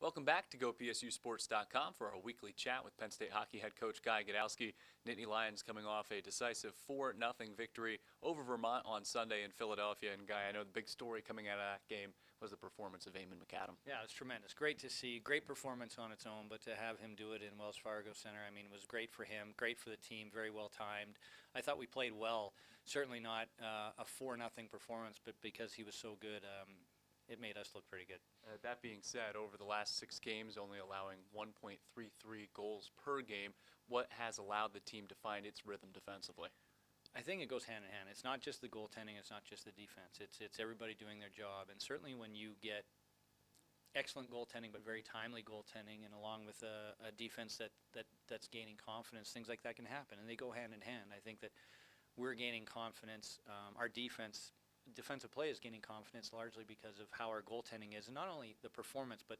Welcome back to GoPSUSports.com for our weekly chat with Penn State hockey head coach Guy Gadowsky. Nittany Lions coming off a decisive 4-0 victory over Vermont on Sunday in Philadelphia. And Guy, I know the big story coming out of that game was the performance of Eamon McAdam. Yeah, it's tremendous. Great to see. Great performance on its own, but to have him do it in Wells Fargo Center, I mean, was great for him, great for the team, very well timed. I thought we played well. Certainly not a 4-0 performance, but because he was so good, it made us look pretty good. That being said, over the last 6 games, only allowing 1.33 goals per game, what has allowed the team to find its rhythm defensively? I think it goes hand in hand. It's not just the goaltending, it's not just the defense. It's everybody doing their job. And certainly when you get excellent goaltending but very timely goaltending, and along with a defense that's gaining confidence, things like that can happen, and they go hand in hand. I think that we're gaining confidence. Our defensive play is gaining confidence largely because of how our goaltending is, and not only the performance but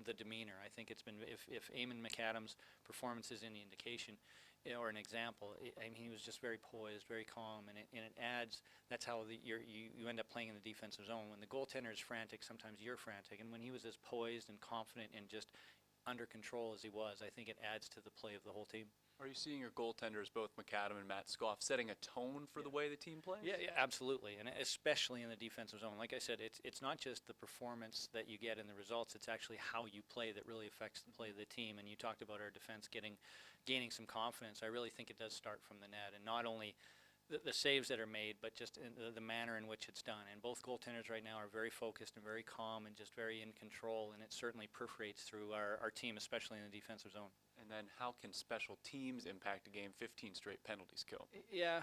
the demeanor. I think it's been, if Eamon McAdam's performance is any indication or an example, I mean, he was just very poised, very calm, and it adds. That's how you end up playing in the defensive zone. When the goaltender is frantic, sometimes you're frantic, and when he was as poised and confident and just under control as he was, I think it adds to the play of the whole team. Are you seeing your goaltenders, both McAdam and Matt Skoff, setting a tone for the way the team plays? Yeah, absolutely, and especially in the defensive zone. Like I said, it's not just the performance that you get in the results, it's actually how you play that really affects the play of the team. And you talked about our defense gaining some confidence. I really think it does start from the net, and not only the saves that are made, but just in the manner in which it's done. And both goaltenders right now are very focused and very calm and just very in control, and it certainly perforates through our team, especially in the defensive zone. And then how can special teams impact a game? 15 straight penalties killed. Yeah,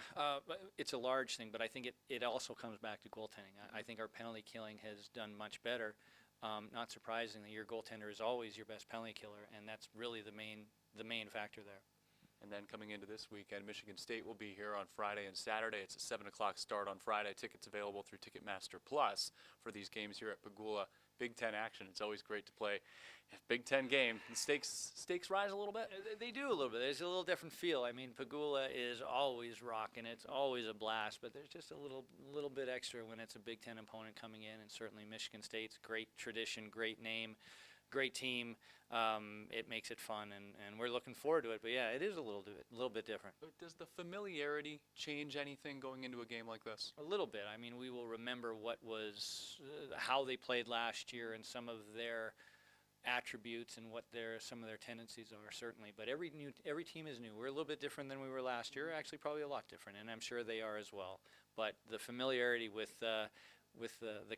it's a large thing, but I think it also comes back to goaltending. I think our penalty killing has done much better. Not surprisingly, your goaltender is always your best penalty killer, and that's really the main factor there. And then coming into this weekend, Michigan State will be here on Friday and Saturday. It's a 7 o'clock start on Friday. Tickets available through Ticketmaster Plus for these games here at Pagula. Big Ten action. It's always great to play a Big Ten game. The stakes rise a little bit. They do a little bit. There's a little different feel. I mean, Pagula is always rocking. It's always a blast, but there's just a little bit extra when it's a Big Ten opponent coming in. And certainly Michigan State's great tradition, great name, great team. It makes it fun, and we're looking forward to it. But yeah, it is a little bit different. But does the familiarity change anything going into a game like this? A little bit. I mean, we will remember what was how they played last year and some of their attributes and what some of their tendencies are, certainly. But every team is new. We're a little bit different than we were last year. Actually, probably a lot different, and I'm sure they are as well. But the familiarity with the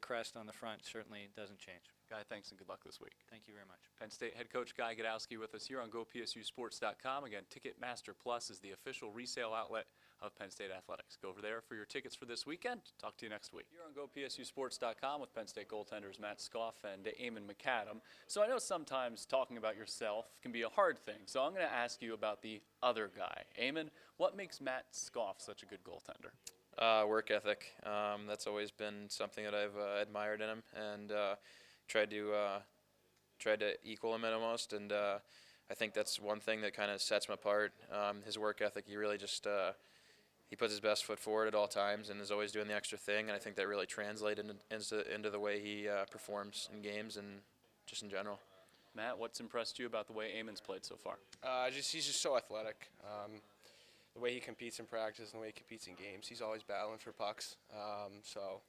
crest on the front certainly doesn't change. Guy, thanks and good luck this week. Thank you very much. Penn State head coach Guy Gadowsky with us here on GoPSUSports.com. Again, Ticketmaster Plus is the official resale outlet of Penn State Athletics. Go over there for your tickets for this weekend. Talk to you next week. Here on GoPSUSports.com with Penn State goaltenders Matt Skoff and Eamon McAdam. So I know sometimes talking about yourself can be a hard thing, so I'm going to ask you about the other guy. Eamon, what makes Matt Skoff such a good goaltender? Work ethic. That's always been something that I've admired in him, and tried to equal him at almost. And I think that's one thing that kind of sets him apart. His work ethic. He really just he puts his best foot forward at all times, and is always doing the extra thing. And I think that really translates into the way he performs in games and just in general. Matt, what's impressed you about the way Eamon's played so far? He's just so athletic. The way he competes in practice and the way he competes in games, he's always battling for pucks. So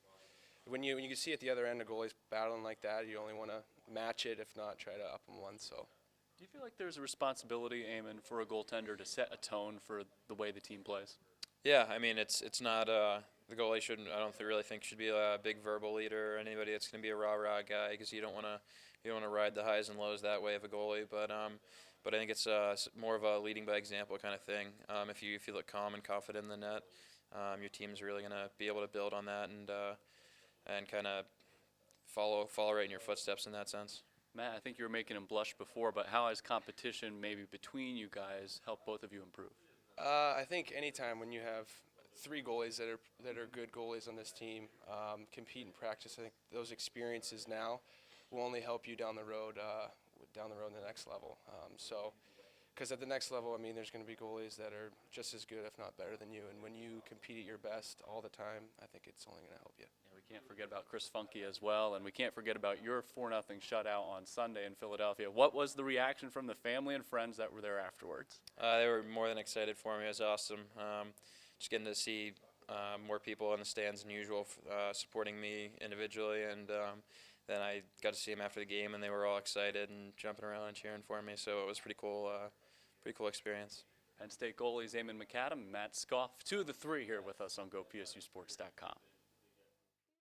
when you can see at the other end a goalie's battling like that, you only want to match it, if not try to up him one. So, do you feel like there's a responsibility, Eamon, for a goaltender to set a tone for the way the team plays? Yeah, I mean it's not the goalie shouldn't. I don't really think should be a big verbal leader or anybody that's going to be a rah-rah guy, because you don't want to ride the highs and lows that way of a goalie. But I think it's more of a leading by example kind of thing. If you look calm and confident in the net, your team's really going to be able to build on that and kind of follow right in your footsteps in that sense. Matt, I think you were making him blush before, but how has competition maybe between you guys helped both of you improve? I think anytime when you have 3 goalies that are good goalies on this team compete in practice, I think those experiences now will only help you down the road the next level. So because at the next level, I mean, there's going to be goalies that are just as good, if not better than you. And when you compete at your best all the time, I think it's only going to help you. Yeah, we can't forget about Chris Funke as well, and we can't forget about your 4-0 shutout on Sunday in Philadelphia. What was the reaction from the family and friends that were there afterwards? They were more than excited for me. It was awesome. Just getting to see more people in the stands than usual supporting me individually, and then I got to see them after the game, and they were all excited and jumping around and cheering for me. So it was pretty cool experience. Penn State goalies Eamon McAdam and Matt Skoff, 2 of the 3 here with us on GoPSUSports.com.